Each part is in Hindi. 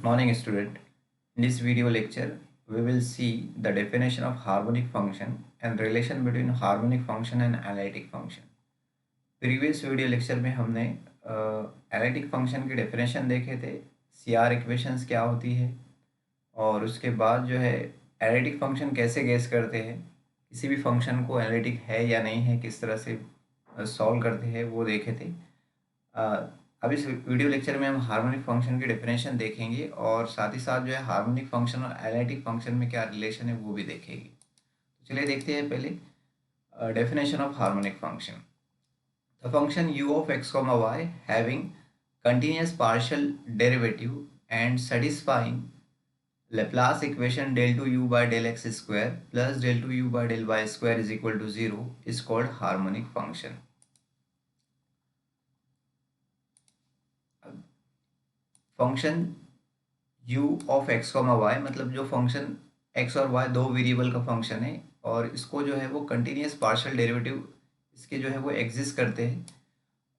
Good morning, student. In this video lecture, we will see the definition of harmonic function and relation between harmonic function and analytic function. Previous video lecture में हमने एनालिटिक फंक्शन की डेफिनेशन देखे थे, CR इक्वेशंस क्या होती है, और उसके बाद जो है एनालिटिक फंक्शन कैसे गेस करते हैं, किसी भी फंक्शन को एनालिटिक है या नहीं है, किस तरह से सॉल्व करते हैं, वो देखे थे। अब इस वीडियो लेक्चर में हम हार्मोनिक फंक्शन की डेफिनेशन देखेंगे और साथ ही साथ जो है हार्मोनिक फंक्शन और एनालिटिक फंक्शन में क्या रिलेशन है वो भी देखेंगे। तो चलिए देखते हैं पहले definition of harmonic function. The function u of x, y having continuous partial derivative and satisfying Laplace equation del 2u by del x square plus del 2u by del y square is equal to 0 is called harmonic function. Function u of x, y मतलब जो फंक्शन x और y दो वेरिएबल का फंक्शन है और इसको जो है वो कंटिन्यूस पार्शियल डेरिवेटिव इसके जो है वो एग्जिस्ट करते हैं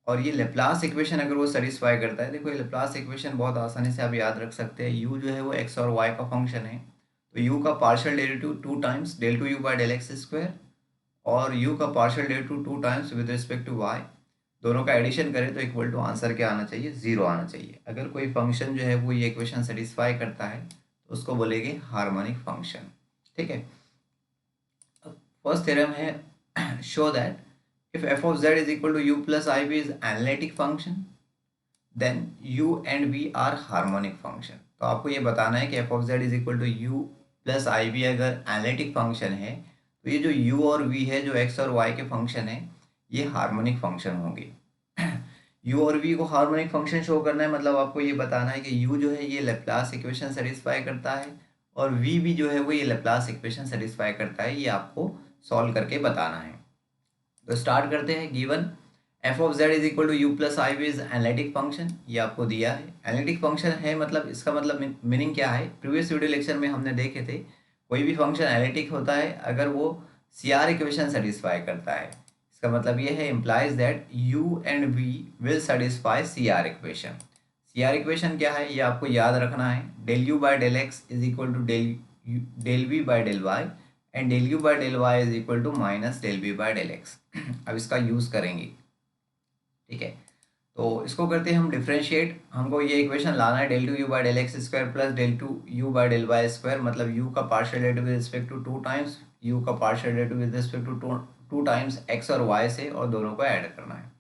और ये लेप्लास इक्वेशन अगर वो सेटिस्फाई करता है। देखो ये लेप्लास इक्वेशन बहुत आसानी से आप याद रख सकते हैं। u जो है वो x और y का फंक्शन है, तो u का partial derivative 2 times del 2u by del x square और u का partial derivative 2 times with respect to y, दोनों का एडिशन करें तो इक्वल टू आंसर क्या आना चाहिए, 0 आना चाहिए। अगर कोई फंक्शन जो है वो ये इक्वेशन सेटिस्फाई करता है तो उसको बोलेंगे हार्मोनिक फंक्शन। ठीक है, फर्स्ट थ्योरम है show that if f of z is equal to u plus ib is analytic function then u and v are harmonic function। तो आपको ये बताना है कि f of z is equal to u plus ib अगर एनालिटिक फंक्शन है तो ये जो u और v है जो x और y के फंक्शन है ये हार्मोनिक फंक्शन होंगे। u और v को हार्मोनिक फंक्शन शो करना है, मतलब आपको ये बताना है कि u जो है ये लेप्लास इक्वेशन सेटिस्फाई करता है और v भी जो है वो ये लेप्लास इक्वेशन सेटिस्फाई करता है। ये आपको सॉल्व करके बताना है। तो स्टार्ट करते हैं। Given f of z is equal to u plus i v is analytic function, ये आपको दिया है। एनालिटिक फंक्शन है मतलब इसका मतलब मीनिंग क्या है, प्रीवियस वीडियो लेक्चर में हमने देखे थे कोई भी फंक्शन एनालिटिक होता है अगर वो CR इक्वेशन सेटिस्फाई करता है। इसका मतलब ये है implies that u and v will satisfy CR equation. CR equation क्या है ये आपको याद रखना है, del u by del x is equal to del v by del y and del u by del y is equal to minus del v by del x. अब इसका यूज़ करेंगे। ठीक है, तो इसको करते हैं हम डिफ्रेंशिएट। हमको ये इक्वेशन लाना है del 2u by del x square plus del 2u by del y square, मतलब u का partial derivative with respect to 2 times u का partial derivative with respect to 2 times x और y से, और दोनों को ऐड करना है।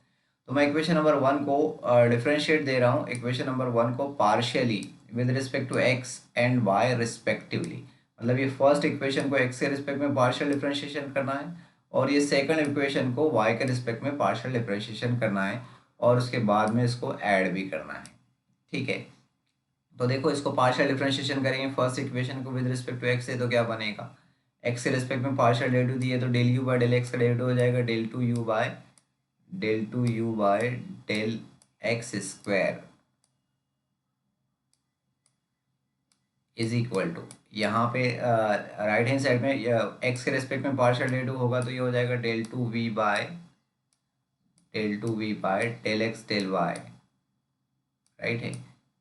तो मैं इक्वेशन नंबर 1 को डिफ्रेंशिएट दे रहा हूँ। इक्वेशन नंबर 1 को partially with respect to x and y respectively, मतलब ये फर्स्ट इक्वेशन को x के रिस्पेक्ट में पार्शियल डिफ्रेंशिएशन करना है और ये सेकंड इक्वेशन को y के रिस्पेक्ट में पार्शियल डिफरेंशिएशन करना है और उसके बाद में इसको ऐड भी करना है। ठीक है, तो देखो इसको पार्शियल डिफरेंशिएशन करेंगे फर्स्ट इक्वेशन को विद रिस्पेक्ट टू x से, तो क्या बनेगा, x के रिस्पेक्ट में पार्शियल डेरिवेटिव दिए तो del u by del x का डेरिवेटिव हो जाएगा del 2u by del x square is equal to, यहाँ पे राइट हैंड साइड में x के रेस्पेक्ट में पार्शियल डेरिवेटिव होगा तो ये हो जाएगा del 2v by del x del y. Right है,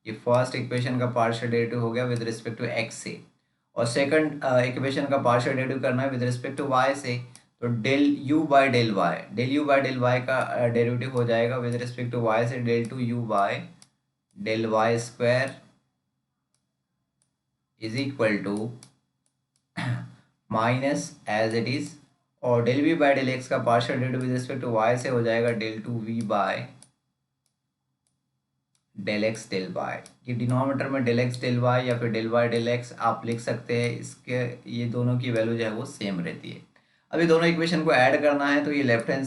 ये फर्स्ट इक्वेशन का पार्शियल डेरिवेटिव हो गया विद रिस्पेक्ट टू x से, और सेकंड इक्वेशन का पार्शियल डेरिवेटिव करना है विद रिस्पेक्ट टू y से, तो del u by del y का डेरिवेटिव हो जाएगा विद रिस्पेक्ट टू y से del 2u by del y square is equal to minus as it is, और del v by del x का partial derivative with respect to y से हो जाएगा del 2v by del x del y. ये डिनोमिनेटर में डेल एक्स डेल वाई या फिर डेल वाई डेल एक्स आप लिख सकते हैं, इसके ये दोनों की वैल्यू जो है वो सेम रहती है। अभी दोनों इक्वेशन को ऐड करना है तो ये लेफ्ट हैंड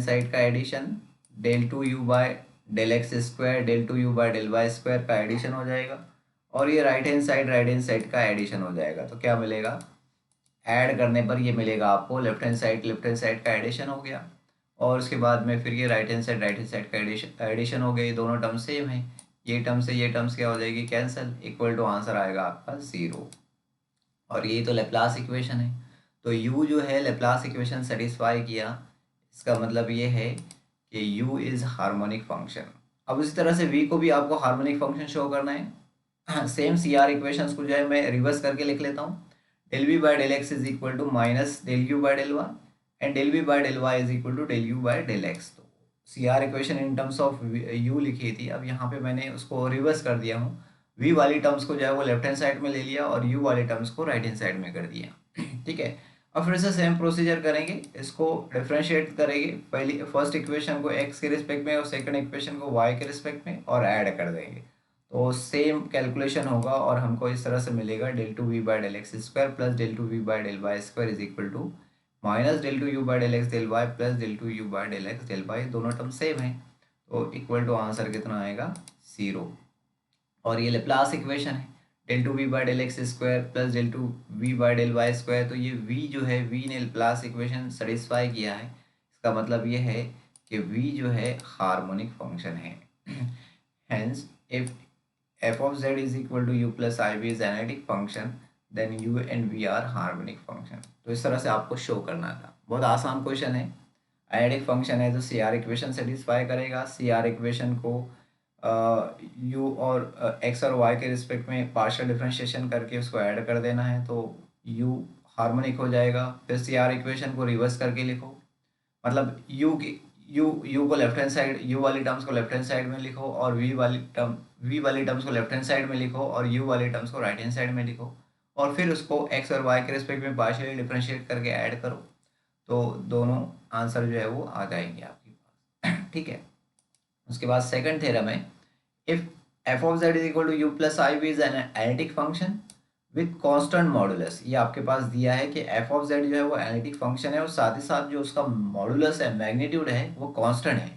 साइड का addition del 2u by del x square del 2u by del y square का एडिशन हो जाएगा, और ये राइट हैंड साइड का एडिशन हो जाएगा। तो क्या मिलेगा, ऐड करने पर ये मिलेगा आपको लेफ्ट हैंड साइड का एडिशन हो गया, और उसके बाद में फिर ये राइट हैंड साइड का एडिशन हो गया। ये दोनों टर्म सेम है, ये टर्म्स क्या हो जाएगी, कैंसिल, इक्वल टू आंसर आएगा आपका 0। और ये तो लेप्लास इक्वेशन है, तो u जो है लेप्लास इक्वेशन सेटिस्फाई किया, इसका मतलब ये है कि u इज हार्मोनिक फंक्शन। अब उसी तरह से v को भी आपको हार्मोनिक फंक्शन शो करना है। सेम सी आर इक्वेशंस को जो है मैं रिवर्स करके लिख लेता हूँ। Del v by del x is equal to minus del u by del y, and del v by del y is equal to del u by del x. तो C R equation in terms of u लिखी थी, अब यहाँ पे मैंने उसको रिवर्स कर दिया हूँ। वी वाली टर्म्स को जो है वो लेफ्ट हैंड साइड में ले लिया और यू वाली टर्म्स को राइट हैंड साइड में कर दिया। ठीक है, अब फिर से सेम प्रोसीजर करेंगे, इसको डिफ्रेंशिएट करेंगे। पहली फर्स्ट इक्वेशन को एक्स के रिस्पेक्ट में और सेकंड इक्वेशन को वाई के रिस्पेक्ट में और ऐड कर देंगे, तो सेम कैलकुलेशन होगा और हमको इस तरह से मिलेगा del two v by del x square plus del two v by del y square is equal to minus del two u by del x del y plus del two u by del x del y, दोनों टर्म सेम है, तो इक्वल टू आंसर कितना आएगा 0। और ये लेप्लास इक्वेशन है, del two v by del x square plus del two v by del y square, तो ये वी जो है वी ने लेप्लास इक्वेशन सेटिस्फाई किया है, इसका मतलब ये है कि वी जो है हार्मोनिक फंक्शन है। Hence if f of z is equal to u plus iv is analytic function, then u and v are harmonic function। तो इस तरह से आपको शो करना था, बहुत आसान क्वेश्चन है। एनालिटिक फंक्शन है तो सी आर इक्वेशन सेटिस्फाई करेगा, सी आर इक्वेशन को यू और एक्स और वाई के रिस्पेक्ट में पार्शियल डिफरेंशिएशन करके उसको ऐड कर देना है, तो यू हार्मोनिक हो जाएगा। फिर सी आर इक्वेशन को रिवर्स करके लिखो, मतलब यू को लेफ्ट हैंड साइड, यू वाली टर्म्स को लेफ्ट हैंड साइड में लिखो और वी वाली टर्म्स को लेफ्ट हैंड साइड में लिखो और यू वाली टर्म्स को राइट हैंड साइड में लिखो, और फिर उसको एक्स और वाई के रिस्पेक्ट में पार्शियली डिफरेंशिएट करके ऐड करो, तो दोनों आंसर जो है वो आ जाएंगे आपके पास। ठीक है, उसके बाद सेकंड थ्योरम है, if f of z is equal to u plus i v is an analytic function with constant modulus. ये आपके पास दिया है कि एफ ऑफ जेड जो है वो एनालिटिक फंक्शन है और साथ ही साथ जो उसका मॉडुलस है, मैग्नीट्यूड है, वो कांस्टेंट है।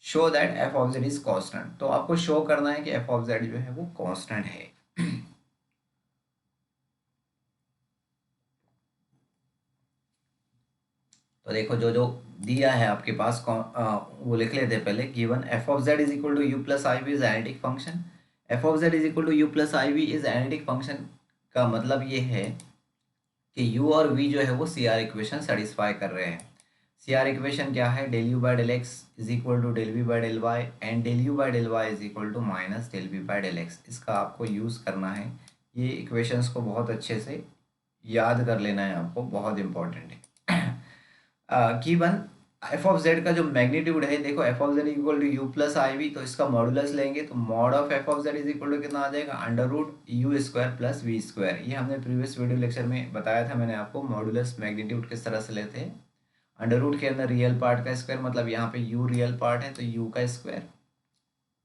Show that F of z is constant, तो आपको शो करना है कि एफ ऑफ जेड जो है वो कांस्टेंट है। तो देखो जो जो दिया है आपके पास वो लिख लेते हैं पहले। Given f of z is equal to u plus i v is analytic function, f of z is equal to u plus i v is analytic function का मतलब ये है कि u और v जो है वो सी आर इक्वेशन सेटिस्फाई कर रहे हैं। सी आर इक्वेशन क्या है, del u by del x is equal to del v by del y and del u by del y is equal to minus del v by del x. इसका आपको यूज़ करना है, ये इक्वेशंस को बहुत अच्छे से याद कर लेना है आपको, बहुत इंपॉर्टेंट है। गिवन एफ ऑफ जेड का जो मैग्नीट्यूड है, देखो f of z equal to u plus i v, तो इसका मॉडुलस लेंगे तो mod of f of z is equal to कितना आ जाएगा, under root u square plus v square. ये हमने प्रीवियस वीडियो लेक्चर में बताया था मैंने आपको, मॉडुलस मैग्नीट्यूड किस तरह से लेते हैं। अंडर रूट के अंदर रियल पार्ट का स्क्वायर, मतलब यहाँ पे यू रियल पार्ट है तो यू का स्क्वायर,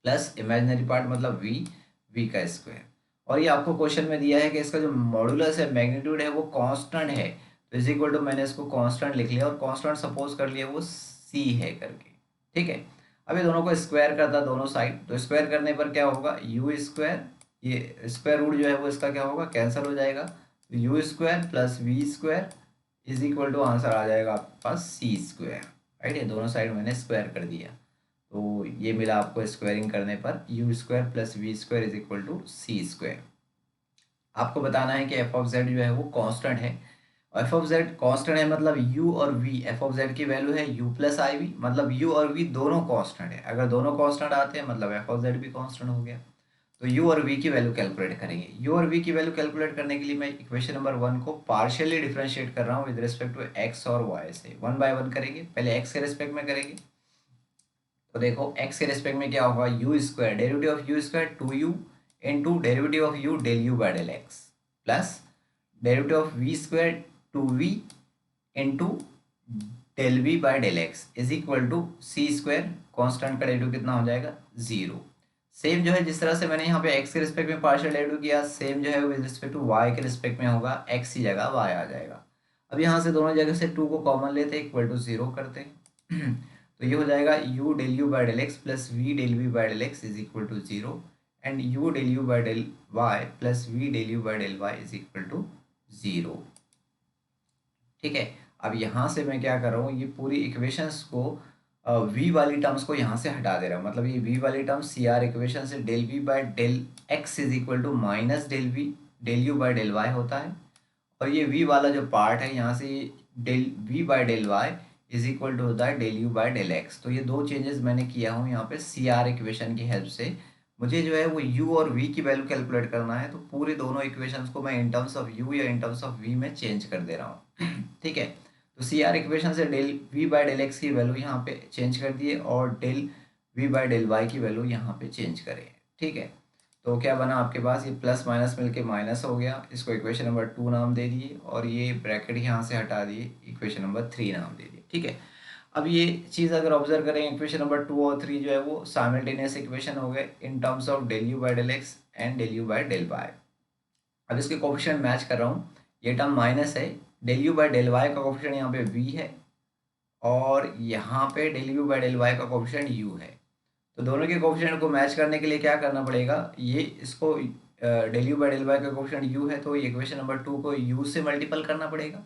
प्लस इमेजिनरी पार्ट मतलब वी का स्क्वायर। और ये आपको क्वेश्चन में दिया है कि इसका जो मॉडुलस है, मैग्नीट्यूड है, वो कांस्टेंट है, तो इज इक्वल टू मैंने इसको कांस्टेंट लिख लिया और कांस्टेंट सपोज कर लिया वो सी है करके। ठीक है, अब ये दोनों को स्क्वायर करता दोनों साइड, तो स्क्वायर करने पर क्या होगा, यू स्क्वायर, ये स्क्वायर रूट जो है वो इसका क्या होगा, कैंसिल हो जाएगा, तो u square plus v square is equal to answer आ जाएगा आपके पास सी स्क्वायर। राइट, ये दोनों साइड मैंने स्क्वायर कर दिया, तो ये मिला आपको स्क्वायरिंग करने पर u square plus v square is equal to c square. आपको बताना है कि एफ ऑफ जेड जो है वो कांस्टेंट है, एफ ऑफ जेड कांस्टेंट है मतलब यू और वी, एफ ऑफ जेड की वैल्यू है यू प्लस आई वी, मतलब यू और वी दोनों कांस्टेंट है। अगर दोनों कांस्टेंट आते हैं मतलब एफ ऑफ जेड भी कांस्टेंट हो गया। तो यू और वी की वैल्यू कैलकुलेट करेंगे। यू और वी की वैल्यू कैलकुलेट करने के लिए मैं इक्वेशन नंबर 1 को पार्शियली डिफरेंशिएट कर रहा हूँ विद रिस्पेक्ट टू एक्स और वाई से। 1 बाय 1 करेंगे, पहले एक्स के रिस्पेक्ट में करेंगे, तो देखो एक्स के रिस्पेक्ट में क्या होगा, u square, derivative of u square 2u into derivative of u del u by del x, plus derivative of v square 2v into del v by del x is equal to c square, constant का डेरिवेटिव कितना हो जाएगा 0। सेम जो है जिस तरह से मैंने यहाँ पे एक्स के रिस्पेक्ट में पार्शियल डेरिवेटिव किया, सेम जो है विद रिस्पेक्ट टू वाई के रिस्पेक्ट में होगा, एक्स की जगह वाई आ जाएगा। अब यहाँ से दोनों जगह से 2 को कॉमन लेते हैं, इक्वल टू 0 करते हैं। तो ये हो जाएगा u del u by del x plus v del v by del x is equal to 0 and u del u by del y plus v del u by del y is equal to 0। ठीक है, अब यहाँ से मैं क्या कर रहा हूँ, ये पूरी इक्वेशंस को v वाली टर्म्स को यहाँ से हटा दे रहा हूँ, मतलब ये v वाली टर्म सी आर इक्वेशन से del v by del x is equal to minus del u by del y होता है, और ये v वाला जो पार्ट है यहाँ से del v by del y is equal to होता है del u by del x. तो ये दो चेंजेस मैंने किया हूँ यहाँ पे सी आर इक्वेशन की हेल्प से, मुझे जो है वो u और v की वैल्यू कैलकुलेट करना है, तो पूरे दोनों इक्वेशंस को मैं इन टर्म्स ऑफ u या इन टर्म्स ऑफ v में चेंज कर दे रहा हूँ। ठीक है, तो सी आर इक्वेशन से del v by del x की वैल्यू यहाँ पे चेंज कर दिए और del v by del y की वैल्यू यहाँ पे चेंज करें। ठीक है, तो क्या बना आपके पास, ये प्लस माइनस मिलके माइनस हो गया, इसको इक्वेशन नंबर 2 नाम दे दिए और ये ब्रैकेट यहाँ से हटा दिए, इक्वेशन नंबर 3 नाम दे दिए। ठीक है, अब ये चीज़ अगर ऑब्जर्व करें, इक्वेशन नंबर 2 और 3 जो है वो साइमल्टेनियस इक्वेशन हो गए in terms of del u by del x and del u by del y. अब इसके कोफिशिएंट मैच कर रहा हूँ, ये टर्म माइनस है, del u by del y का कोफिशिएंट यहाँ पे v है और यहाँ पे del u by del y का कोफिशिएंट u है। तो दोनों के कोफिशिएंट को मैच करने के लिए क्या करना पड़ेगा, ये इसको del u by del y का कोफिशिएंट u है तो ये इक्वेशन नंबर 2 को u से मल्टीपल करना पड़ेगा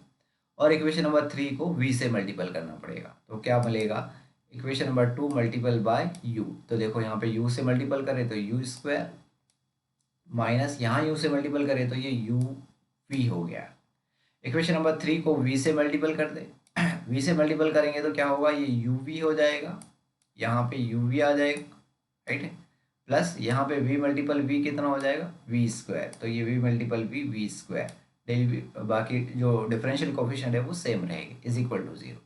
और इक्वेशन नंबर 3 को v से मल्टीपल करना पड़ेगा। तो क्या मिलेगा, equation number 2 multiple bye u। तो देखो यहाँ पे u से मल्टीपल करें तो u स्क्वायर माइनस यहाँ u से मल्टीपल करें तो ये u v हो गया। इक्वेशन नंबर 3 को v से मल्टीपल कर दे, v से मल्टीपल करेंगे तो क्या होगा, ये u v हो जाएगा, यहाँ पे u v आ जाएगा, राइट है, प्लस यहाँ पे v मल्टीपल v कितना हो जाएगा, v स्क्वायर, तो ये v multiple v square, del v बाकी जो डिफरेंशियल कोफिशिएंट है वो सेम रहेगी, इज इक्वल टू 0।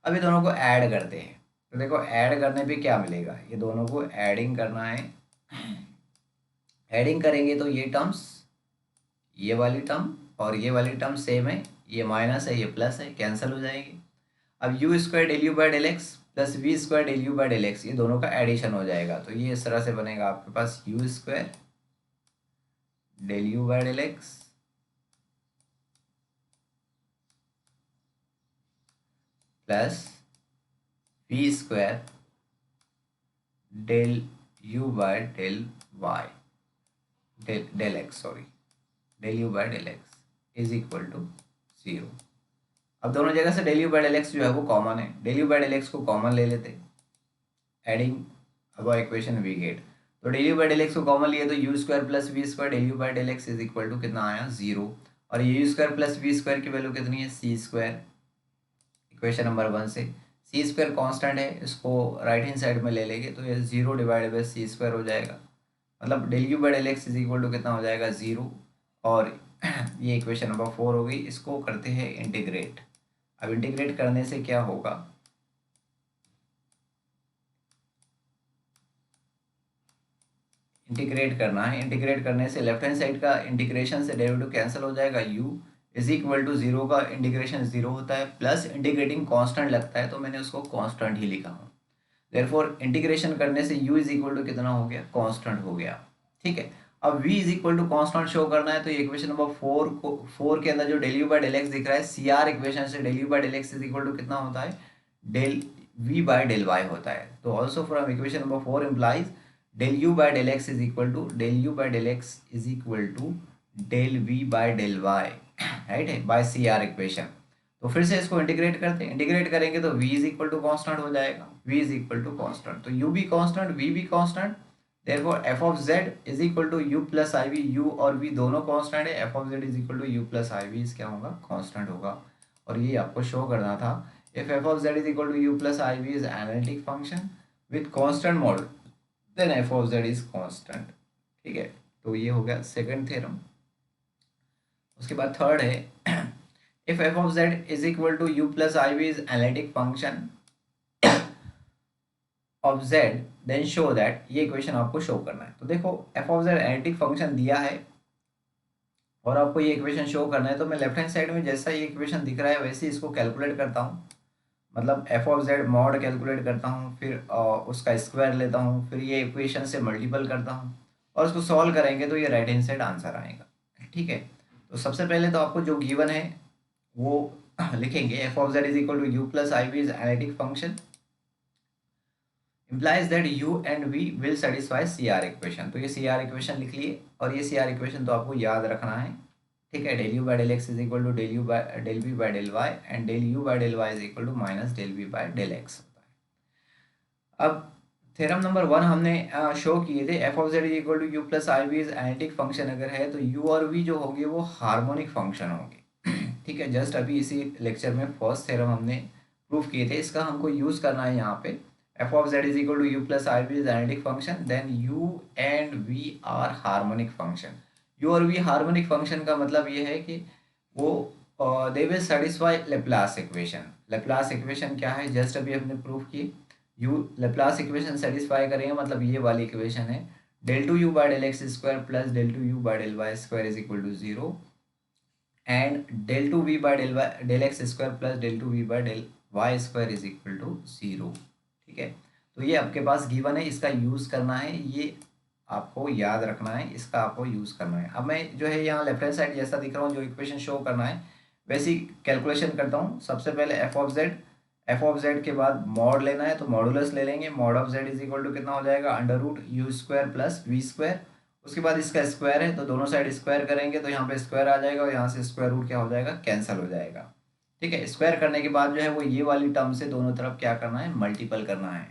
अब ये दोनों को ऐड करते हैं, तो देखो ऐड करने पे क्या मिलेगा, ये दोनों को एडिंग करना है, एडिंग करेंगे तो ये टर्म्स, ये वाली टर्म और ये वाली टर्म सेम है, ये माइनस है ये प्लस है, कैंसिल हो जाएगी। अब u square del u by del x plus v square del u by del x, ये दोनों का एडिशन हो जाएगा, तो ये इस तरह से बनेगा आपके पास u square del u by del x plus v square del u by del y del x, sorry del u by del x is equal to 0। अब दोनों जगह से del u by del x जो है वो कॉमन है, del u by del x को कॉमन ले लेते, एडिंग अब इक्वेशन वी गेट, तो del u by del x को कॉमन लिए तो u square plus v square del u by del x is equal to कितना आया 0, और ये u square plus v square की वैल्यू कितनी है सी स्क्वायर, इक्वेशन नंबर 1 से सी स्क्वायर कॉन्स्टेंट है, इसको राइट हैंड साइड में ले लेंगे तो ये 0 डिवाइड बाई सी स्क्वायर हो जाएगा, मतलब del u by del x is equal to कितना हो जाएगा 0, और ये इक्वेशन नंबर 4 हो गई। इसको करते हैं इंटीग्रेट, अब इंटीग्रेट करने से क्या होगा, इंटीग्रेट करना है, इंटीग्रेट करने से लेफ्ट हैंड साइड का इंटीग्रेशन से डेरिवेटिव कैंसिल हो जाएगा, u इज इक्वल टू 0 का इंटीग्रेशन 0 होता है, प्लस इंटीग्रेटिंग कांस्टेंट लगता है तो मैंने उसको कांस्टेंट ही लिखा हूँ, देयरफॉर इंटीग्रेशन करने से u इज इक्वल टू कितना हो गया, कांस्टेंट हो गया। ठीक है, अब v is equal to constant show करना है तो ये इक्वेशन नंबर 4 को 4 के अंदर जो del u by del x दिख रहा है, सी आर इक्वेशन से del u by del x is equal to कितना होता है, del v by del y होता है, तो also from equation number 4 implies del u by del x is equal to del u by del x is equal to del v by del y, right है, बाय सी आर इक्वेशन। तो फिर से इसको इंटीग्रेट करते हैं, इंटीग्रेट करेंगे तो v is equal to constant हो जाएगा, v is equal to constant, तो u भी कॉन्स्टेंट v भी constant, therefore f of z is equal to u plus i v, u और v दोनों कॉन्स्टेंट है, f of z is equal to u plus i v क्या होगा, कॉन्स्टेंट होगा, और ये आपको शो करना था, if f of z is equal to u plus i v is analytic function with constant model then f of z is constant. ठीक है, तो ये हो गया सेकंड थ्योरम। उसके बाद थर्ड है, if f of z is equal to u plus i v is analytic function of z then show that, ये इक्वेशन आपको शो करना है। तो देखो f of z analytic function दिया है और आपको ये इक्वेशन शो करना है, तो मैं लेफ्ट हैंड साइड में जैसा ये इक्वेशन दिख रहा है वैसे ही इसको कैलकुलेट करता हूँ, मतलब f of z mod calculate करता हूँ, फिर उसका स्क्वायर लेता हूँ, फिर ये इक्वेशन से मल्टीपल करता हूँ और उसको सॉल्व करेंगे तो ये राइट हैंड साइड आंसर आएगा। ठीक है, तो सबसे पहले तो आपको जो गिवन है वो लिखेंगे, f of z is equal to u plus i v is analytic function implies that u and v will satisfy CR equation, तो ये CR इक्वेशन लिख लिए, और ये CR इक्वेशन तो आपको याद रखना है। ठीक है, del u by del x is equal to del u by del v by del y and del u by del y is equal to minus del v by del x होता है। अब थ्योरम नंबर 1 हमने शो किए थे, f of z is equal to u plus i v is analytic function अगर है तो यू और वी जो होंगे वो हार्मोनिक फंक्शन होंगे। ठीक है, जस्ट अभी इसी लेक्चर में फर्स्ट थ्योरम हमने प्रूफ किए थे, इसका हमको यूज़ करना है यहाँ पे f of z is equal to u plus R B is analytic function, then u and v are harmonic function. U और वी हार्मोनिक फंक्शन का मतलब ये है कि वो they will satisfy Laplace equation. Laplace equation क्या है, जस्ट अभी हमने प्रूफ की। यू लेप्लास इक्वेशन सेटिस्फाई करेंगे, मतलब ये वाली इक्वेशन है del two u by del x square plus del two u by del y square is equal to zero, and del two v by del x square plus del two v by del y square is equal to zero. ठीक है, तो ये आपके पास गिवन है, इसका यूज़ करना है, ये आपको याद रखना है, इसका आपको यूज़ करना है। अब मैं जो है यहाँ लेफ्ट हैंड साइड जैसा दिख रहा हूँ, जो इक्वेशन शो करना है वैसी कैलकुलेशन करता हूँ। सबसे पहले एफ ऑफ जेड के बाद मॉड लेना है, तो मॉडुलस ले लेंगे। Mod of z is equal to कितना हो जाएगा, under root u square plus v square. उसके बाद इसका स्क्वायर है तो दोनों साइड स्क्वायर करेंगे, तो यहाँ पे स्क्वायर आ जाएगा और यहाँ से स्क्वायर रूट क्या हो जाएगा, कैंसिल हो जाएगा। ठीक है, स्क्वायर करने के बाद जो है वो ये वाली टर्म से दोनों तरफ क्या करना है, मल्टीपल करना है।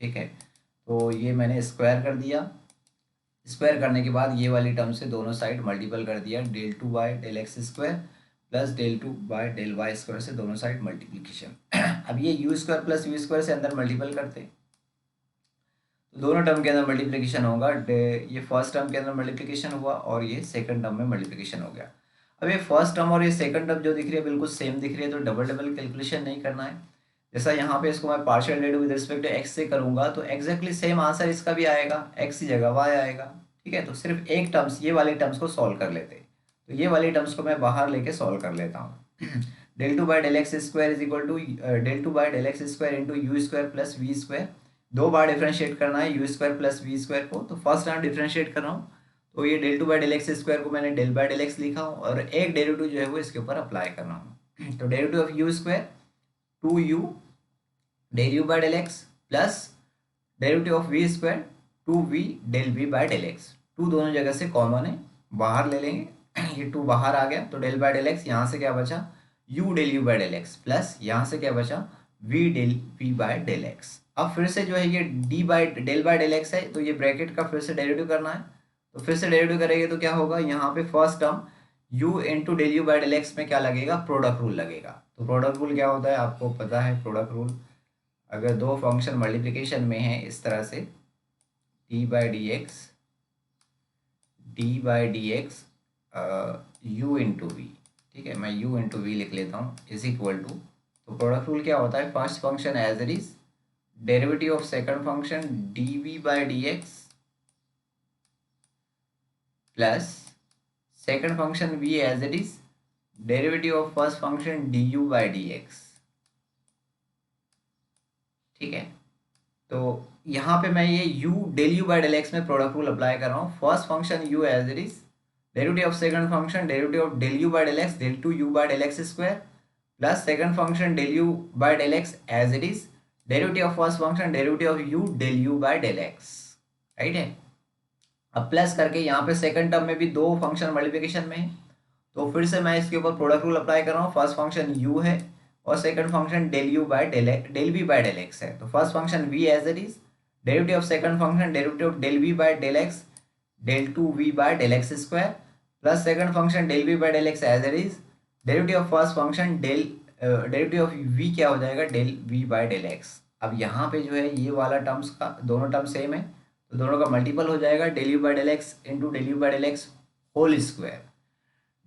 ठीक है, तो ये मैंने स्क्वायर कर दिया। स्क्वायर करने के बाद ये वाली टर्म से दोनों साइड मल्टीपल कर दिया, del two by del x square plus del two by del y square से दोनों साइड मल्टीप्लीकेशन। अब ये u square plus v square से अंदर मल्टीपल करते, तो दोनों टर्म के अंदर मल्टीप्लिकेशन होगा। ये फर्स्ट टर्म के अंदर मल्टीप्लिकेशन हुआ और ये सेकंड टर्म में मल्टीप्लिकेशन हो गया। अब ये फर्स्ट टर्म और ये सेकंड टर्म जो दिख रही है बिल्कुल सेम दिख रही है, तो डबल डबल कैलकुलेशन नहीं करना है। जैसा यहाँ पे इसको मैं partial derivative with respect to x से करूंगा तो एग्जैक्टली सेम आंसर इसका भी आएगा, एक्स की जगह वाई आएगा। ठीक है, तो सिर्फ एक टर्म्स, ये वाले टर्म्स को सॉल्व कर लेते, तो ये वाली टर्म्स को मैं बाहर लेके सॉल्व कर लेता हूँ। Del two by del x square is equal to del two by del x square into u square plus v square. दो बार डिफ्रेंशिएट करना है u square plus v square को, तो फर्स्ट टाइम डिफ्रेंशिएट कर रहा हूँ, तो ये del two by del x square को मैंने डेल बाई डेल एक्स लिखा हूँ और एक डेरिवेटिव जो है वो इसके ऊपर अप्लाई कर रहा हूँ। तो derivative of u square two u del u by del x plus derivative of v square two v del v by del x. टू दोनों जगह से कॉमन है, बाहर ले लेंगे। ये टू बाहर आ गया तो डेल बाई डेल एक्स, यहाँ से क्या बचा u del u by del x plus यहाँ से क्या बचा v del v by del x. अब फिर से जो है ये डी बाई डेल एक्स है, तो ये ब्रैकेट का फिर से डेरिवेटिव करना है, तो फिर से डेरिवेटिव करेंगे तो क्या होगा, यहाँ पे first term u into del u by del x में क्या लगेगा, प्रोडक्ट रूल लगेगा। तो प्रोडक्ट रूल क्या होता है आपको पता है, प्रोडक्ट रूल अगर दो फंक्शन मल्टीप्लिकेशन में है इस तरह से d by d x u into v, ठीक है, मैं u इंटू वी लिख लेता हूँ इज इक्वल टू, तो प्रोडक्ट रूल क्या होता है, first function as it is derivative of second function d v by d x plus second function v as it is derivative of first function d u by d x. ठीक है, तो यहाँ पे मैं ये u del u by del x में प्रोडक्ट रूल अप्लाई कर रहा हूँ। First function u as it is derivative of second function derivative of del u by del x del two u by del x square plus second function del u by del x as it is derivative of first function derivative of u del u by del x. Right है, अब प्लस करके यहाँ पे सेकंड टर्म में भी दो फंक्शन मल्टीप्लिकेशन में है, तो फिर से मैं इसके ऊपर प्रोडक्ट रूल अप्लाई कर रहा हूँ। फर्स्ट फंक्शन u है और second function del u by del v by del x है, तो first function v as it is derivative of second function derivative of del v by del x del two v by del x square plus second function del v by del x as it is derivative of first function derivative of v क्या हो जाएगा, del v by del x. अब यहाँ पे जो है ये वाला टर्म्स का दोनों टर्म सेम है, तो दोनों का मल्टीपल हो जाएगा, del u by del x into del u by del x whole square,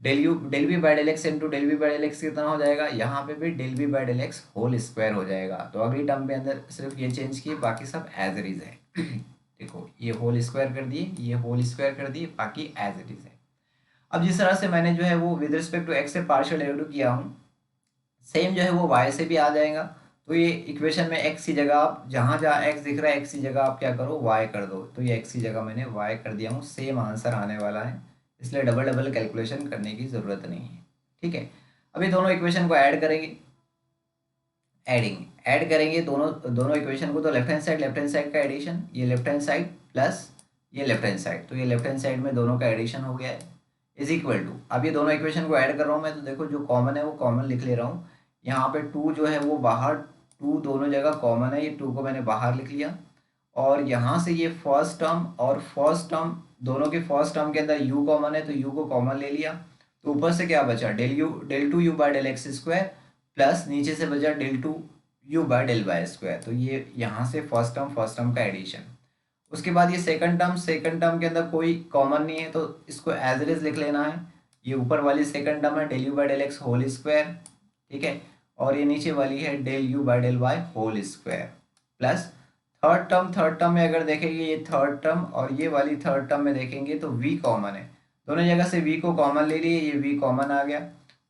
del v by del x into del v by del x कितना हो जाएगा, यहाँ पे भी del v by del x whole square हो जाएगा। तो अगली टर्म पे अंदर सिर्फ ये चेंज किए, बाकी सब एज इट इज है। देखो ये होल स्क्वायर कर दिए, ये होल स्क्वायर कर दिए, बाकी एज इट इज है। अब जिस तरह से मैंने जो है वो विद रिस्पेक्ट टू एक्स से पार्शियल डेरिवेटिव किया हूँ, सेम जो है वो वाई से भी आ जाएगा। तो ये इक्वेशन में x की जगह आप जहाँ जहाँ x दिख रहा है x की जगह आप क्या करो y कर दो, तो ये x की जगह मैंने y कर दिया हूँ, सेम आंसर आने वाला है, इसलिए डबल डबल कैलकुलेशन करने की ज़रूरत नहीं है। ठीक है, अभी दोनों इक्वेशन को ऐड करेंगे, ऐड करेंगे दोनों इक्वेशन को, तो लेफ्ट हैंड साइड का एडिशन, ये लेफ्ट हैंड साइड प्लस ये लेफ्ट हैंड साइड, तो ये लेफ्ट हैंड साइड में दोनों का एडिशन हो गया है इज इक्वल टू। अब ये दोनों इक्वेशन को ऐड कर रहा हूँ मैं, तो देखो जो कॉमन है वो कॉमन लिख ले रहा हूँ, यहाँ पे टू जो है वो बाहर, टू दोनों जगह कॉमन है, ये टू को मैंने बाहर लिख लिया, और यहाँ से ये फर्स्ट टर्म और फर्स्ट टर्म दोनों के फर्स्ट टर्म के अंदर u कॉमन है, तो u को कॉमन ले लिया, तो ऊपर से क्या बचा del two u by del x square plus नीचे से बचा del two u by del y square. तो ये यहाँ से फर्स्ट टर्म का एडिशन। उसके बाद ये सेकंड टर्म के अंदर कोई कॉमन नहीं है तो इसको एज इट इज लिख लेना है। ये ऊपर वाली सेकंड टर्म है del u by del x whole square, ठीक है, और ये नीचे वाली है del u by del y whole square plus third term में अगर देखेंगे ये थर्ड टर्म और ये वाली थर्ड टर्म में देखेंगे तो वी कॉमन है, दोनों जगह से वी को कॉमन ले लिए, ये वी कॉमन आ गया।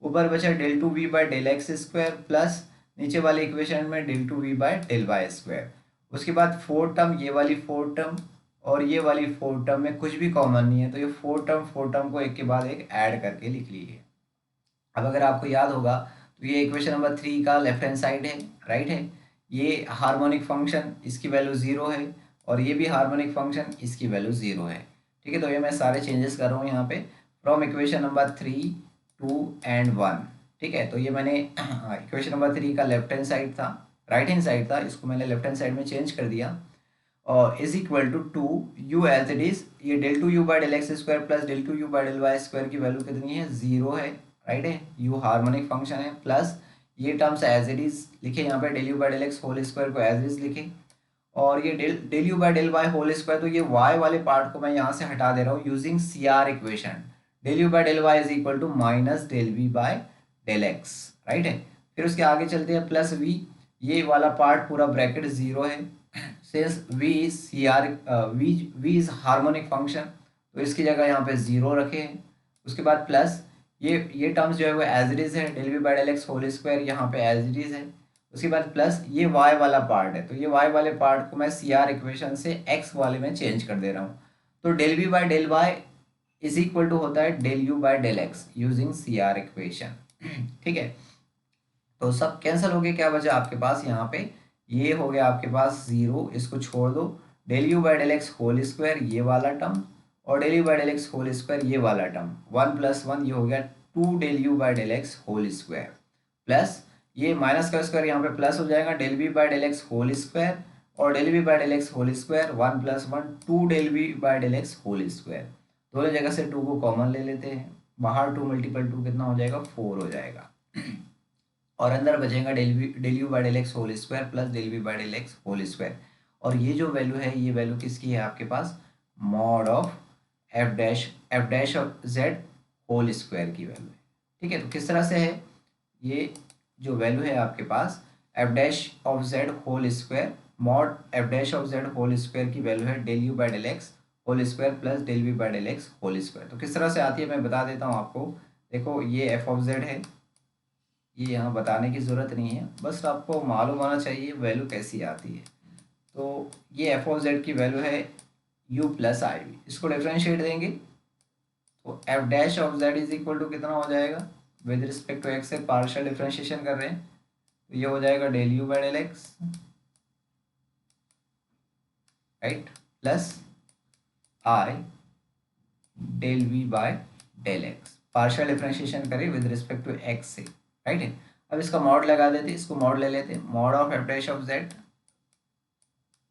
ऊपर बचा del two v by del x square plus नीचे वाले इक्वेशन में del two v by del y square. उसके बाद फोर्थ टर्म, ये वाली फोर्थ टर्म और ये वाली फोर्थ टर्म में कुछ भी कॉमन नहीं है तो ये फोर्थ टर्म को एक के बाद एक ऐड करके लिख लीजिए। अब अगर आपको याद होगा तो ये इक्वेशन नंबर 3 का लेफ्ट हैंड साइड है, राइट है, ये हार्मोनिक फंक्शन इसकी वैल्यू 0 है और ये भी हार्मोनिक फंक्शन इसकी वैल्यू 0 है, ठीक है। तो ये मैं सारे चेंजेस कर रहा हूँ यहाँ पे फ्रॉम इक्वेशन नंबर 3, 2 एंड 1, ठीक है। तो ये मैंने इक्वेशन नंबर 3 का लेफ्ट हैंड साइड था, राइट हैंड साइड था, इसको मैंने लेफ्ट हैंड साइड में चेंज कर दिया और is equal to u as it is, ये del two u by del x square plus del two u by del y square की वैल्यू कितनी है 0 है, राइट है, यू हार्मोनिक फंक्शन है प्लस ये टर्म्स एज इट इज लिखे यहाँ पे del u by del x whole square को एज इट इज लिखे और ये del u by del y whole square, तो ये वाई वाले पार्ट को मैं यहाँ से हटा दे रहा हूँ using C R equation, del u by del y is equal to minus del v by del x, right है। फिर उसके आगे चलते हैं प्लस वी, ये वाला पार्ट पूरा ब्रैकेट 0 है since v is CR, v is harmonic function तो इसकी जगह यहाँ पे 0 रखे हैं। उसके बाद प्लस ये टर्म्स जो है वो एज इट इज है, del v by del x whole square यहाँ पे एज इट इज है। उसके बाद प्लस ये y वाला पार्ट है तो ये y वाले पार्ट को मैं CR इक्वेशन से x वाले में चेंज कर दे रहा हूँ। तो del v by del y is equal to होता है del u by del x using CR equation, ठीक है। तो सब कैंसिल हो गए, क्या बचा आपके पास यहाँ पे, ये हो गया आपके पास 0, इसको छोड़ दो, del u by del x whole square ये वाला टर्म और del u by del x whole square ये वाला टर्म, 1 प्लस 1 ये हो गया 2 del u by del x whole square plus ये माइनस का स्क्वायर यहाँ पे प्लस हो जाएगा del v by del x whole square और del v by del x whole square 1 plus 1 2 del v by del x whole square, दोनों जगह से 2 को कॉमन ले लेते हैं, बाहर 2 मल्टीपल 2 कितना हो जाएगा 4 हो जाएगा और अंदर बचेगा del u by del x whole square plus del v by del x whole square और ये जो वैल्यू है ये वैल्यू किसकी है आपके पास, mod of f dash of z whole square की वैल्यू है, ठीक है। तो किस तरह से है, ये जो वैल्यू है आपके पास f dash of z whole square mod f dash of z whole square की वैल्यू है del u by del x whole square plus del v by del x whole square. तो किस तरह से आती है मैं बता देता हूँ आपको, देखो ये एफ ऑफ जेड है, ये यहाँ बताने की ज़रूरत नहीं है, बस आपको मालूम होना चाहिए वैल्यू कैसी आती है। तो ये एफ ऑफ जेड की वैल्यू है यू प्लस आई वी, इसको डिफ्रेंशिएट देंगे तो f dash of z is equal to कितना हो जाएगा, विद रिस्पेक्ट टू एक्स से पार्शियल डिफ्रेंशिएशन कर रहे हैं तो ये हो जाएगा del u by del x, right, plus i del v by del x, partial differentiation करें विद रिस्पेक्ट टू एक्स से, राइट है। अब इसका मॉड लगा देते, इसको मॉड ले लेते, mod of f dash of z,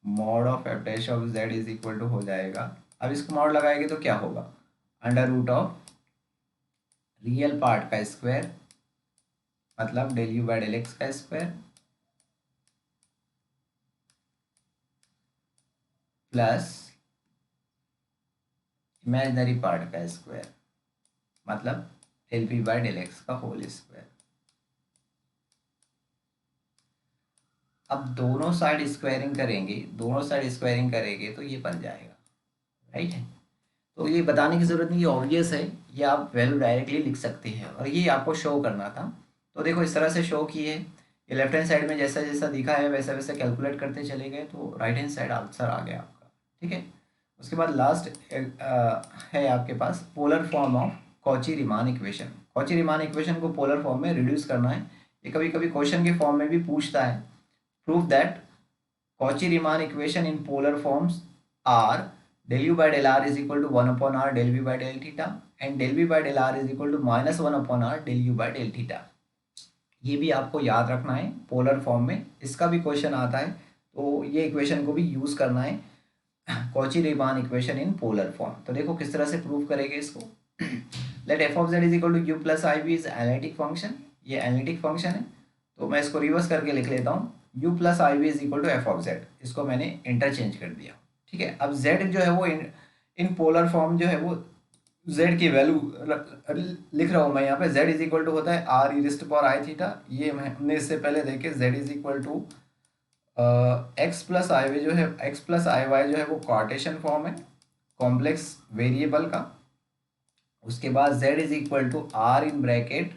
mod of f dash of z is equal to हो जाएगा, अब इसको मॉड लगाएंगे तो क्या होगा, under root of real part का स्क्वायर मतलब del u by del x का स्क्वायर प्लस इमेजिनरी पार्ट का स्क्वायर मतलब del p by del x का होल स्क्वायर। अब दोनों साइड स्क्वायरिंग करेंगे तो ये बन जाएगा, राइट है। तो ये बताने की ज़रूरत नहीं, ये ऑब्वियस है, ये आप वैल्यू डायरेक्टली लिख सकते हैं और ये आपको शो करना था। तो देखो इस तरह से शो की है, ये लेफ्ट हैंड साइड में जैसा जैसा दिखा है वैसा वैसा कैलकुलेट करते चले गए तो राइट हैंड साइड आंसर आ गया आपका, ठीक है। उसके बाद लास्ट है आपके पास polar form of Cauchy Riemann equation. Cauchy Riemann equation को पोलर फॉर्म में रिड्यूस करना है, ये कभी कभी क्वेश्चन के फॉर्म में भी पूछता है। Prove that Cauchy-Riemann equation in polar forms are del u by del r is equal to 1 upon r del v by del theta and del v by del r is equal to minus 1 upon r del u by del theta। ये भी आपको याद रखना है, पोलर फॉर्म में इसका भी क्वेश्चन आता है तो ये इक्वेशन को भी यूज करना है, Cauchy-Riemann equation in polar form. तो देखो किस तरह से प्रूव करेंगे इसको, let f of z is equal to u plus i v is analytic function, ये एनालिटिक फंक्शन है तो मैं इसको रिवर्स करके लिख लेता हूँ, u plus i v is equal to f of z, इसको मैंने इंटरचेंज कर दिया। ठीक है, अब z जो है वो इन पोलर फॉर्म जो है वो z की वैल्यू लिख रहा हूँ मैं यहाँ पे। z इज इक्वल टू होता है r e raised power i theta, ये हमने इससे पहले देखे। z is equal to x plus i v जो है, एक्स प्लस आई वाई जो है वो कार्टेशियन फॉर्म है कॉम्प्लेक्स वेरिएबल का। उसके बाद z is equal to r in bracket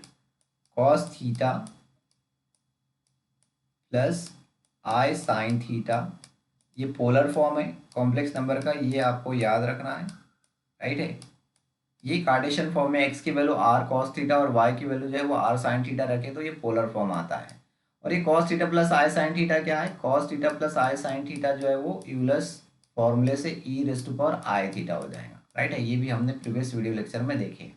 cos theta plus i sine theta, ये पोलर फॉर्म है कॉम्प्लेक्स नंबर का, ये आपको याद रखना है। राइट है, ये कार्टेशियन फॉर्म में एक्स की वैल्यू आर कॉस थीटा और वाई की वैल्यू जो है वो आर साइन थीटा रखे तो ये पोलर फॉर्म आता है। और ये cos theta plus i sine theta क्या है, cos theta plus i sine theta जो है वो यूलर्स फॉर्मूले से e raise to power i theta हो जाएगा। राइट है, ये भी हमने प्रीवियस वीडियो लेक्चर में देखे।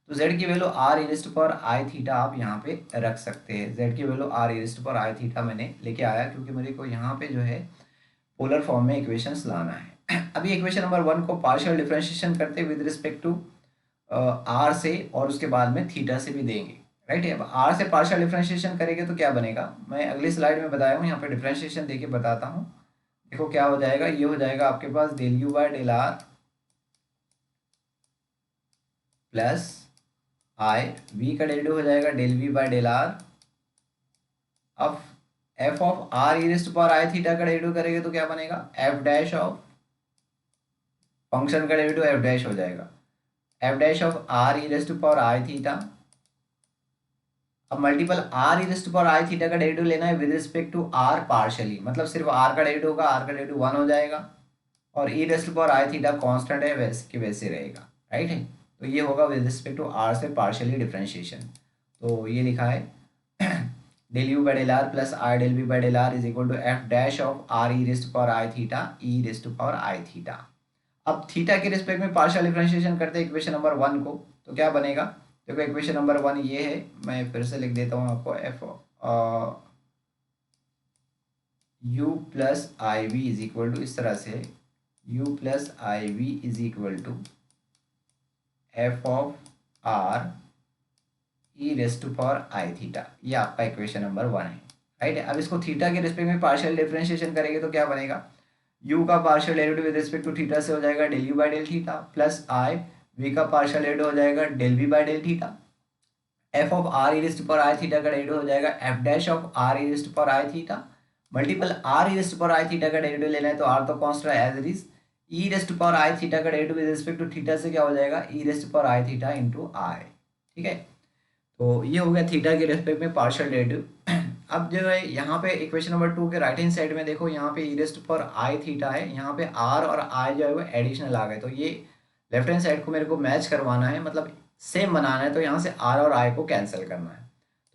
तो z की value r e raise to power i theta आप यहाँ पे रख सकते हैं। z की value r e raise to power i theta मैंने लेके आया क्योंकि मेरे को यहाँ पे जो है पोलर फॉर्म में इक्वेशंस लाना है। अभी इक्वेशन नंबर 1 को पार्शियल डिफरेंशिएशन करते विद रिस्पेक्ट टू आर से और उसके बाद में थीटा से भी देंगे। राइट है, अब आर से पार्शियल डिफरेंशिएशन करेंगे तो क्या बनेगा, मैं अगली स्लाइड में बताया हूँ, यहाँ पे डिफरेंशिएशन देके बताता हूँ। देखो क्या हो जाएगा, ये हो जाएगा आपके पास del u by del r plus i, v का डेरिवेटिव हो जाएगा del v by del r. अब f of r e raise to power i theta का डेरिवेटिव करेंगे तो क्या बनेगा, एफ डैश ऑफ फंक्शन का डेरिवेटिव एफ डैश हो जाएगा, f dash of r e raise to power i theta. अब multiple r e raise to power i theta का डेरिवेटिव लेना है with respect to r partially, मतलब सिर्फ आर का डेरिवेटिव होगा, आर का डेरिवेटिव 1 हो जाएगा और e raise to power i theta constant है वैसे कि वैसे रहेगा। राइट है, तो ये होगा विद रिस्पेक्ट टू आर से पार्शियली डिफरेंशिएशन। तो ये लिखा है del u by del r plus r del v by del r is equal to f dash of r e raise to power i theta e raise to power i theta. अब थीटा के रिस्पेक्ट में पार्शियल डिफरेंशिएशन करते हैं इक्वेशन नंबर 1 को, तो क्या बनेगा, देखो इक्वेशन नंबर 1 ये है, मैं फिर से लिख देता हूँ आपको, f u plus i v is equal to, इस तरह से u plus i v is equal to f of r e raise to power i theta, ये आपका इक्वेशन नंबर 1 है। राइट है, अब इसको थीटा के रिस्पेक्ट में पार्शियल डिफरेंशिएशन करेंगे तो क्या बनेगा, u का partial derivative with respect to theta से हो जाएगा del u by del theta plus i, v का पार्शियल डेरिवेटिव हो जाएगा del v by del theta. F of r e raise to power i theta का डेरिवेटिव हो जाएगा f dash of r e raise to power i theta multiple r e raise to power i theta का डेरिवेटिव लेना है तो आर तो कांस्टेंट है as it is, e raise to power i theta का derivative with respect to theta से क्या हो जाएगा, e raise to power i theta into i. ठीक है, तो ये हो गया थीटा के रेस्पेक्ट में पार्शियल डेरिवेटिव। अब जो है यहाँ पे इक्वेशन नंबर 2 के राइट हैंड साइड में देखो, यहाँ पे e raise to power i theta है, यहाँ पे आर और आई जो है वो एडिशनल आ गए, तो ये लेफ्ट हैंड साइड को मेरे को मैच करवाना है, मतलब सेम बनाना है, तो यहाँ से आर और आई को कैंसिल करना है।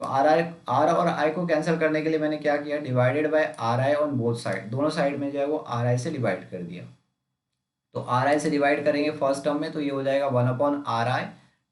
तो आर और आई को कैंसिल करने के लिए मैंने क्या किया, divided by are I on both side, दोनों साइड में जो है वो आर आई से डिवाइड कर दिया। तो आर आई से डिवाइड करेंगे फर्स्ट टर्म में तो ये हो जाएगा 1 upon r i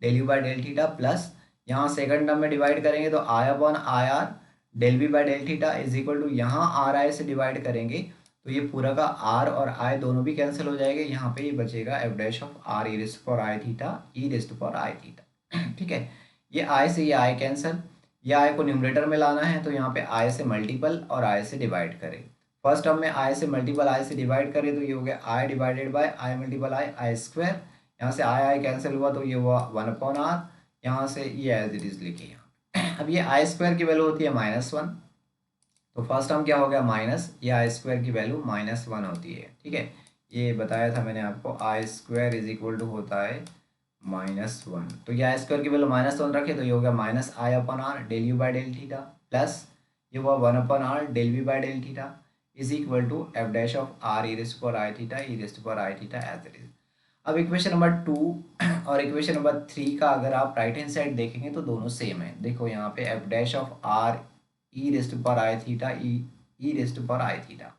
del u by del theta plus यहाँ सेकंड टर्म में डिवाइड करेंगे तो i upon i r del v by del theta is equal to, यहाँ आर आई से डिवाइड करेंगे तो ये पूरा का आर और आई दोनों भी कैंसिल हो जाएंगे, यहाँ पे ये बचेगा f dash of r e raise to power i theta e raise to power i theta. ठीक है, ये आई से ये आई कैंसिल, ये आई को न्यूमरेटर में लाना है तो यहाँ पे आई से मल्टीपल और आई से डिवाइड करें। फर्स्ट टर्म में आई से मल्टीपल आई से डिवाइड करें तो ये हो गया i divided by i multiple i square, यहाँ से आई कैंसिल हुआ तो ये हुआ 1 अपॉन आर, यहाँ से ये एज इट इज़ लिखे यहाँ। अब ये आई स्क्वायर की वैल्यू होती है -1, तो फर्स्ट टर्म क्या हो गया माइनस, ये आई स्क्वायर की वैल्यू -1 होती है। ठीक है, ये बताया था मैंने आपको, आई स्क्वायर इज इक्वल टू होता है -1, तो ये आई स्क्वायर की वैल्यू -1 रखे तो ये हो गया minus i upon r del u by del theta plus ये हुआ 1 upon r del v by del theta is equal to f dash of r e raise to power i theta e raise to power i theta as it is. अब इक्वेशन नंबर 2 और इक्वेशन नंबर 3 का अगर आप राइट हैंड साइड देखेंगे तो दोनों सेम है। देखो यहाँ पे f dash of r e raise to power i theta e raise to power i theta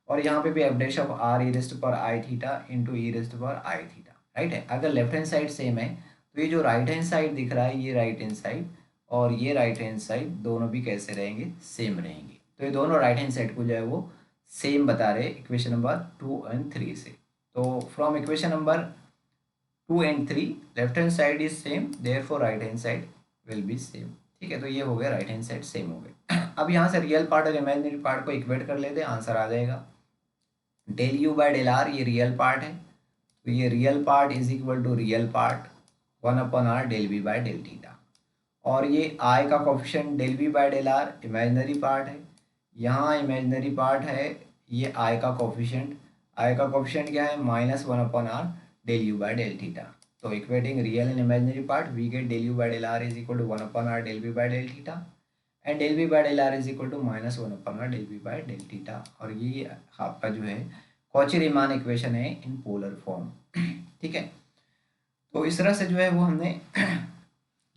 और यहाँ पे भी f dash of r e raise to power i theta into e raise to power i theta. Right है, अगर लेफ्ट हैंड साइड सेम है तो ये जो राइट हैंड साइड दिख रहा है ये राइट हैंड साइड और ये राइट हैंड साइड दोनों भी कैसे रहेंगे, सेम रहेंगे। तो ये दोनों राइट हैंड साइड को जो है वो सेम बता रहे इक्वेशन नंबर 2 एंड 3 से। तो from equation number 2 and 3 left hand side is same, therefore right hand side will be same. ठीक है, तो ये हो गया राइट हैंड साइड सेम हो गए। अब यहाँ से रियल पार्ट और इमेजिनरी पार्ट को इक्वेट कर लेते हैं, आंसर आ जाएगा। Del u by del r ये रियल पार्ट है, तो ये real part is equal to real part 1/r del v by del theta. और ये आई का coefficient del v by del r imaginary part है, यहाँ इमेजिनरी पार्ट है ये आई का कोफिशिएंट। आई का कोफिशिएंट क्या है? -1/r del u by del theta. तो equating real and imaginary part we get del u by del r is equal to 1/r del v by del theta and del v by del r is equal to -1/r del v by del theta. और ये आपका जो है कॉची-रीमान इक्वेशन है इन पोलर फॉर्म। ठीक है, तो इस तरह से जो है वो हमने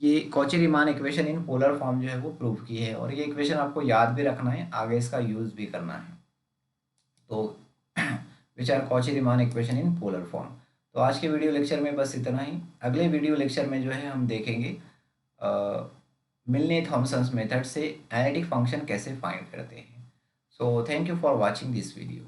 ये Cauchy-Riemann equation in polar form जो है वो प्रूव की है। और ये इक्वेशन आपको याद भी रखना है, आगे इसका यूज़ भी करना है। तो which are Cauchy Riemann equation in polar form. तो आज के वीडियो लेक्चर में बस इतना ही। अगले वीडियो लेक्चर में जो है हम देखेंगे मिलने थॉमसन्स मेथड से एनालिटिक फंक्शन कैसे फाइंड करते हैं। So thank you for watching this video.